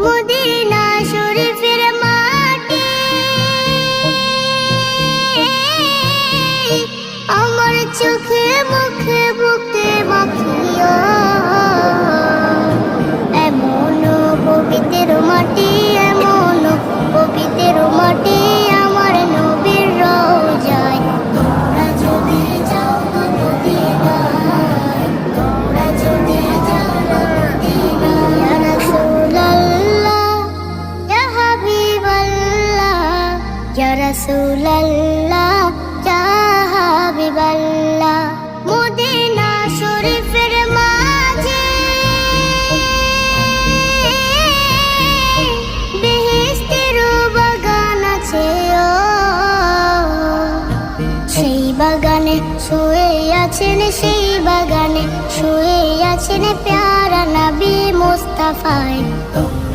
Medina শরীফের মাটি আমার চোখে মুখে বুকে মাখিও, এমন পবিত্র মাটি, এমন পবিত্র মাটি আমার নবীর রওজায়। তোমরা যদি যাও না মদিনায়, তোমরা যদি যাও না মদিনায়, ইয়া রাসূলুল্লাহ ইয়া হাবিবাল্লাহ, ইয়া রাসূলুল্লাহ ইয়া হাবিবাল্লাহ। মদিনা শরীফের মাঝে বেহেশতের বাগান আছে, সেই বাগানে শুয়ে আছেন, সেই বাগানে শুয়ে আছেন প্যারা নবী মুস্তাফায়।